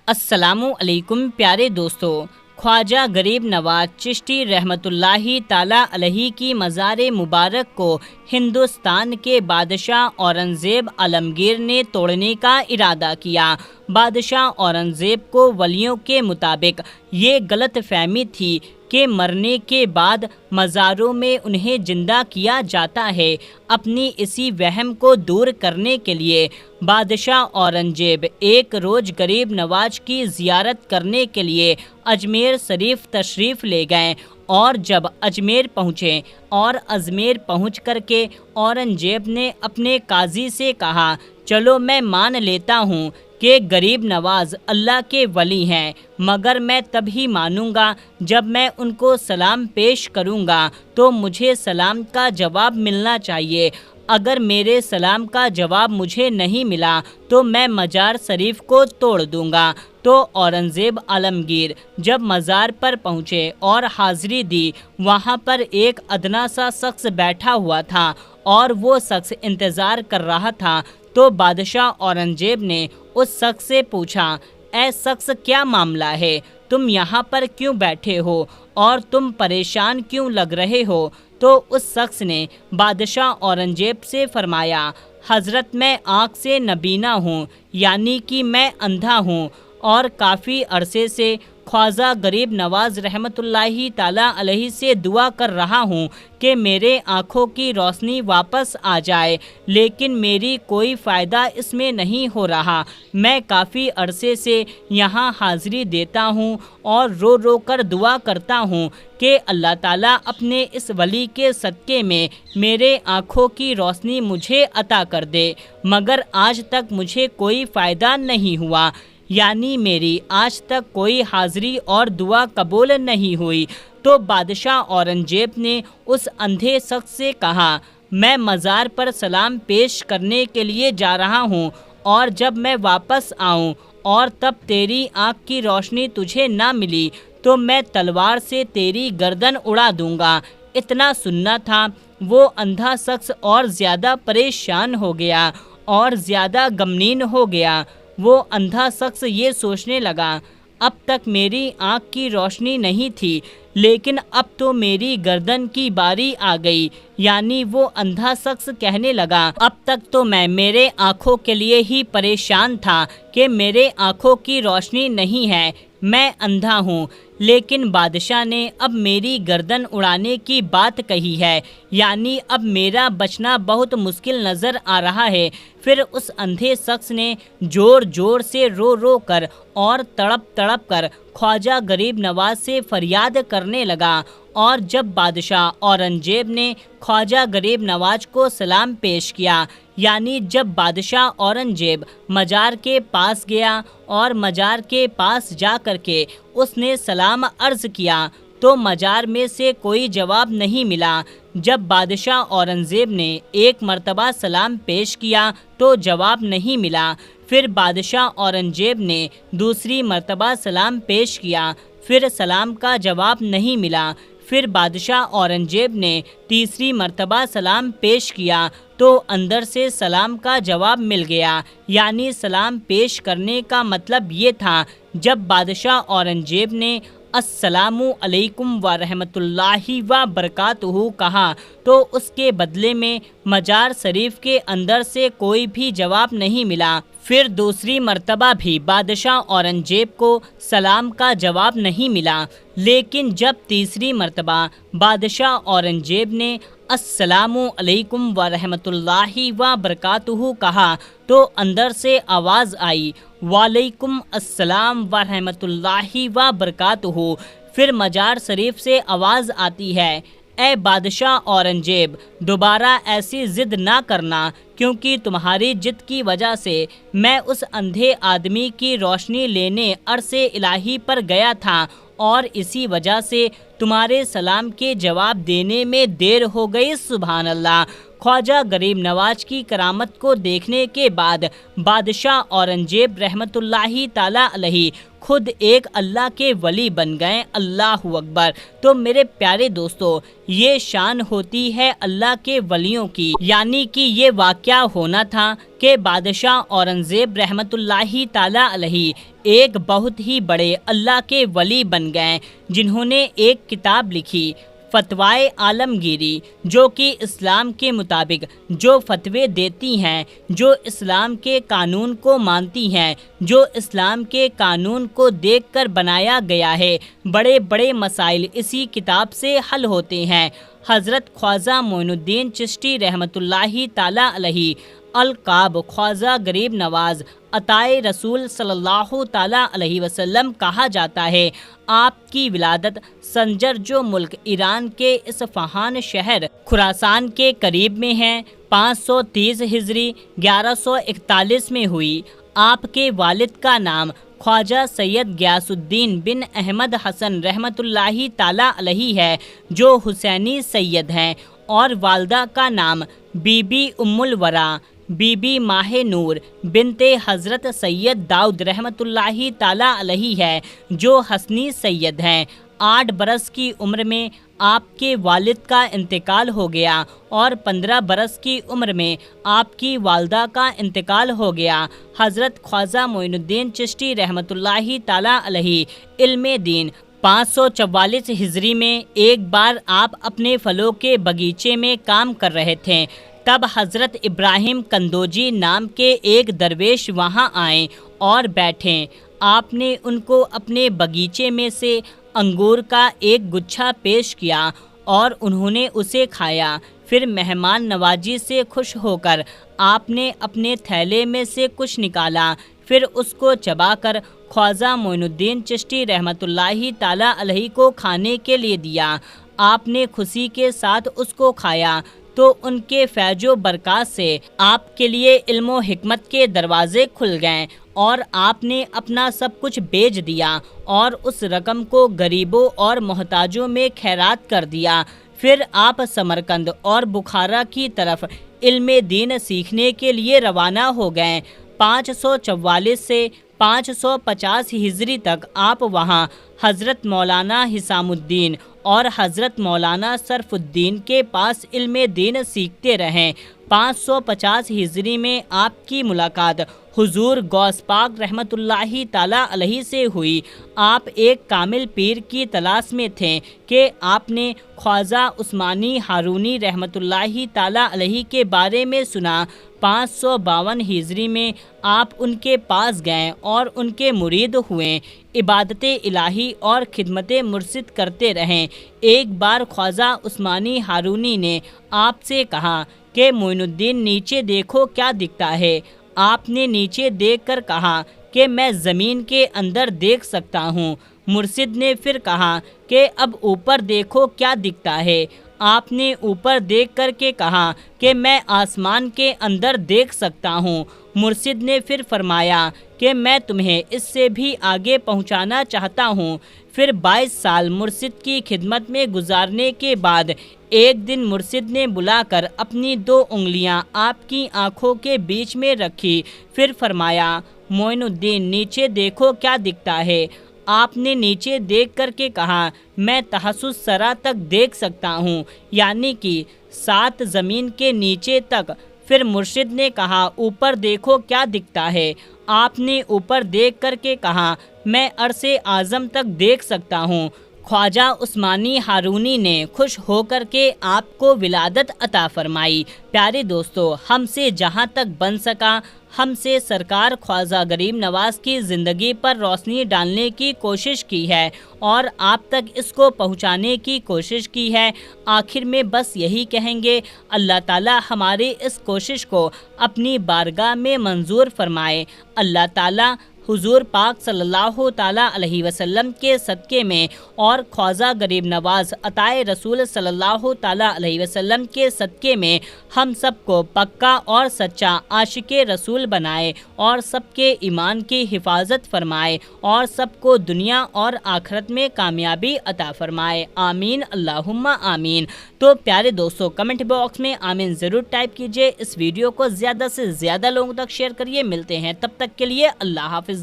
السلام علیکم پیارے دوستو، خواجہ غریب نواز چشتی رحمۃ اللہ تعالیٰ علیہ کی مزار مبارک کو ہندوستان کے بادشاہ اورنگزیب عالمگیر نے توڑنے کا ارادہ کیا۔ بادشاہ اورنگزیب کو ولیوں کے مطابق یہ غلط فہمی تھی کہ مرنے کے بعد مزاروں میں انہیں زندہ کیا جاتا ہے۔ اپنی اسی وہم کو دور کرنے کے لیے بادشاہ اورنگزیب ایک روز غریب نواز کی زیارت کرنے کے لیے اجمیر شریف تشریف لے گئے، اور جب اجمیر پہنچے اور اجمیر پہنچ کر کے اورنگزیب نے اپنے قاضی سے کہا، چلو میں مان لیتا ہوں کہ غریب نواز اللہ کے ولی ہیں، مگر میں تب ہی مانوں گا جب میں ان کو سلام پیش کروں گا تو مجھے سلام کا جواب ملنا چاہیے۔ اگر میرے سلام کا جواب مجھے نہیں ملا تو میں مزار شریف کو توڑ دوں گا۔ تو اورنگزیب عالمگیر جب مزار پر پہنچے اور حاضری دی، وہاں پر ایک ادنا سا شخص بیٹھا ہوا تھا اور وہ شخص انتظار کر رہا تھا۔ تو بادشاہ اورنگزیب نے اس شخص سے پوچھا، اے شخص کیا معاملہ ہے؟ تم یہاں پر کیوں بیٹھے ہو اور تم پریشان کیوں لگ رہے ہو؟ تو اس شخص نے بادشاہ اورنگزیب سے فرمایا، حضرت میں آنکھ سے نابینا ہوں، یعنی کہ میں اندھا ہوں، اور کافی عرصے سے خواجہ غریب نواز رحمۃ اللہ تعالیٰ علیہ سے دعا کر رہا ہوں کہ میرے آنکھوں کی روشنی واپس آ جائے، لیکن میری کوئی فائدہ اس میں نہیں ہو رہا۔ میں کافی عرصے سے یہاں حاضری دیتا ہوں اور رو رو کر دعا کرتا ہوں کہ اللہ تعالیٰ اپنے اس ولی کے صدقے میں میرے آنکھوں کی روشنی مجھے عطا کر دے، مگر آج تک مجھے کوئی فائدہ نہیں ہوا، یعنی میری آج تک کوئی حاضری اور دعا قبول نہیں ہوئی۔ تو بادشاہ اورنگزیب نے اس اندھے شخص سے کہا، میں مزار پر سلام پیش کرنے کے لیے جا رہا ہوں، اور جب میں واپس آؤں اور تب تیری آنکھ کی روشنی تجھے نہ ملی تو میں تلوار سے تیری گردن اڑا دوں گا۔ اتنا سننا تھا، وہ اندھا شخص اور زیادہ پریشان ہو گیا اور زیادہ غمگین ہو گیا۔ وہ اندھا شخص یہ سوچنے لگا، اب تک میری آنکھ کی روشنی نہیں تھی، لیکن اب تو میری گردن کی باری آ گئی۔ یعنی وہ اندھا شخص کہنے لگا، اب تک تو میں میرے آنکھوں کے لیے ہی پریشان تھا کہ میرے آنکھوں کی روشنی نہیں ہے، میں اندھا ہوں، لیکن بادشاہ نے اب میری گردن اڑانے کی بات کہی ہے، یعنی اب میرا بچنا بہت مشکل نظر آ رہا ہے۔ پھر اس اندھے شخص نے زور زور سے رو رو کر اور تڑپ تڑپ کر خواجہ غریب نواز سے فریاد کرنے لگا، اور جب بادشاہ اورنگزیب نے خواجہ غریب نواز کو سلام پیش کیا، یعنی جب بادشاہ اورنگزیب مزار کے پاس گیا اور مزار کے پاس جا کر کے اس نے سلام عرض کیا تو مزار میں سے کوئی جواب نہیں ملا۔ جب بادشاہ اورنگزیب نے ایک مرتبہ سلام پیش کیا تو جواب نہیں ملا۔ پھر بادشاہ اورنگزیب نے دوسری مرتبہ سلام پیش کیا، پھر سلام کا جواب نہیں ملا۔ پھر بادشاہ اورنگزیب نے تیسری مرتبہ سلام پیش کیا تو اندر سے سلام کا جواب مل گیا۔ یعنی سلام پیش کرنے کا مطلب یہ تھا، جب بادشاہ اورنگزیب نے السلام علیکم ورحمۃ اللہ وبرکاتہ کہا تو اس کے بدلے میں مزار شریف کے اندر سے کوئی بھی جواب نہیں ملا۔ پھر دوسری مرتبہ بھی بادشاہ اورنگزیب کو سلام کا جواب نہیں ملا، لیکن جب تیسری مرتبہ بادشاہ اورنگزیب نے السلام علیکم ورحمۃ اللہ وبرکاتہ کہا تو اندر سے آواز آئی، وعلیکم السلام ورحمۃ اللہ وبرکاتہ۔ پھر مزار شریف سے آواز آتی ہے، اے بادشاہ اورنگزیب، دوبارہ ایسی ضد نہ کرنا، کیونکہ تمہاری ضد کی وجہ سے میں اس اندھے آدمی کی روشنی لینے عرش الہی پر گیا تھا، اور اسی وجہ سے تمہارے سلام کے جواب دینے میں دیر ہو گئی۔ سبحان اللہ۔ ख्वाजा गरीब नवाज की करामत को देखने के बाद बादशाह औरंगजेब रहमतुल्लाही ताला अलैहि खुद एक अल्लाह के वली बन गए। अल्लाहु अकबर। तो मेरे प्यारे दोस्तों, ये शान होती है अल्लाह के वलियों की, यानी कि ये वाक़या होना था कि बादशाह औरंगजेब रहमतुल्लाही ताला अलैहि एक बहुत ही बड़े अल्लाह के वली बन गए, जिन्होंने एक किताब लिखी फतवाए आलमगीरी, जो कि इस्लाम के मुताबिक जो फतवे देती हैं, जो इस्लाम के कानून को मानती हैं, जो इस्लाम के कानून को देखकर बनाया गया है। बड़े बड़े मसाइल इसी किताब से हल होते हैं। हज़रत ख्वाजा मोइनुद्दीन चिश्ती रहमतुल्लाही ताला अलैहि अलकाब ख्वाजा गरीब नवाज अताए रसूल सल्लल्लाहु ताला अलैहि वसल्लम कहा जाता है। आपकी विलादत संजर, जो मुल्क ईरान के इस्फहान शहर खुरासान के करीब में है, 530 हिजरी 1141 में हुई। आपके वालिद का नाम ख्वाजा सैयद गियासुद्दीन बिन अहमद हसन रहमतुल्लाही ताला अलैहि है, जो हुसैनी सैयद हैं, और वालदा का नाम बीबी उम्मुल वरा बीबी माहे नूर बिनते हज़रत सैयद दाऊद रहमतुल्लाही ताला अलैहि है, जो हसनी सैयद हैं। 8 बरस की उम्र में आपके वालिद का इंतकाल हो गया और 15 बरस की उम्र में आपकी वालदा का इंतकाल हो गया। हज़रत ख्वाजा मोइनुद्दीन चिश्ती रहमतुल्लाही ताला अलैहि इल्मे दीन 544 हिजरी में एक बार आप अपने फलों के बगीचे में काम कर रहे थे। तब हज़रत इब्राहिम कंदोजी नाम के एक दरवेश वहाँ आए और बैठे। आपने उनको अपने बगीचे में से अंगूर का एक गुच्छा पेश किया और उन्होंने उसे खाया। फिर मेहमान नवाजी से खुश होकर आपने अपने थैले में से कुछ निकाला, फिर उसको चबाकर ख्वाजा मोइनुद्दीन चिश्ती रहमतुल्लाही ताला अलैहि को खाने के लिए दिया। आपने खुशी के साथ उसको खाया तो उनके फैज़ो बरक़ात से आपके लिए इल्मो हिकमत के दरवाज़े खुल गए और आपने अपना सब कुछ बेच दिया और उस रकम को गरीबों और मोहताजों में खैरात कर दिया। फिर आप समरकंद और बुखारा की तरफ इल्मे दीन सीखने के लिए रवाना हो गए। 544 से 550 हिजरी तक आप वहाँ हज़रत मौलाना हिसामुद्दीन और हज़रत मौलाना सरफुद्दीन के पास इल्मे दीन सीखते रहें। 550 हिजरी में आपकी मुलाकात हुजूर गौस पाक रहमतुल्लाही ताला अलैहि से हुई। आप एक कामिल पीर की तलाश में थे कि आपने ख्वाजा उस्मानी हारूनी रहमतुल्लाही ताला अलैहि के बारे में सुना। 552 हिजरी में आप उनके पास गए और उनके मुरीद हुए। इबादत इलाही और खिदमत मुर्शिद करते रहें। एक बार ख्वाजा उस्मानी हारूनी ने आपसे कहा कि मोइनुद्दीन नीचे देखो क्या दिखता है। आपने नीचे देखकर कहा कि मैं ज़मीन के अंदर देख सकता हूँ। मुर्शिद ने फिर कहा कि अब ऊपर देखो क्या दिखता है। आपने ऊपर देख कर के कहा कि मैं आसमान के अंदर देख सकता हूँ। मुर्शिद ने फिर फरमाया कि मैं तुम्हें इससे भी आगे पहुँचाना चाहता हूँ। फिर 22 साल मुर्शिद की खिदमत में गुजारने के बाद एक दिन मुर्शिद ने बुलाकर अपनी 2 उंगलियां आपकी आंखों के बीच में रखी। फिर फरमाया, मोइनुद्दीन नीचे देखो क्या दिखता है। आपने नीचे देख कर के कहा, मैं तहस्सुस सरा तक देख सकता हूँ, यानी कि 7 ज़मीन के नीचे तक। फिर मुर्शिद ने कहा, ऊपर देखो क्या दिखता है। आपने ऊपर देख कर के कहा, मैं अरसे आज़म तक देख सकता हूँ। ख्वाजा उस्मानी हारूनी ने खुश होकर के आपको विलादत अता फरमाई। प्यारे दोस्तों, हमसे जहाँ तक बन सका हमसे सरकार ख्वाजा गरीब नवाज की ज़िंदगी पर रोशनी डालने की कोशिश की है और आप तक इसको पहुँचाने की कोशिश की है। आखिर में बस यही कहेंगे, अल्लाह ताला हमारी इस कोशिश को अपनी बारगाह में मंजूर फरमाए। अल्लाह ताला हुजूर पाक सल्लल्लाहु ताला अलैहि वसल्लम के सदक़े में और ख्वाजा गरीब नवाज अताए रसूल सल्लल्लाहु ताला अलैहि वसल्लम के सदक़े में हम सबको पक्का और सच्चा आशिके रसूल बनाए और सबके ईमान की हिफाजत फरमाए और सबको दुनिया और आखिरत में कामयाबी अता फरमाए। आमीन अल्लाहुम्मा आमीन। तो प्यारे दोस्तों, कमेंट बॉक्स में आमीन ज़रूर टाइप कीजिए। इस वीडियो को ज़्यादा से ज़्यादा लोगों तक शेयर करिए। मिलते हैं तब तक के लिए अल्लाह हाफ़िज़।